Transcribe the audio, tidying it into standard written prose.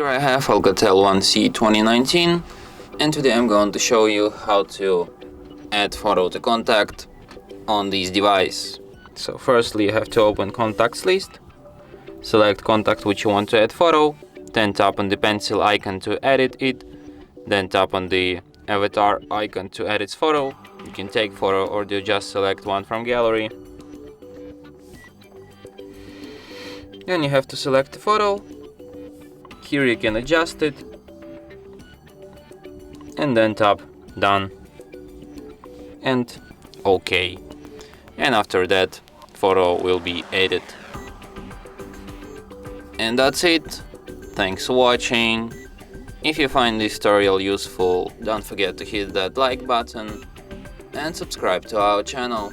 Here I have ALCATEL 1C 2019, and today I'm going to show you how to add photo to contact on this device. So firstly you have to open contacts list, select contact which you want to add photo, then tap on the pencil icon to edit it, then tap on the avatar icon to edit photo. You can take photo or you just select one from gallery. Then you have to select the photo. Here you can adjust it and then tap done and OK, and after that photo will be added. And that's it. Thanks for watching. If you find this tutorial useful, don't forget to hit that like button and subscribe to our channel.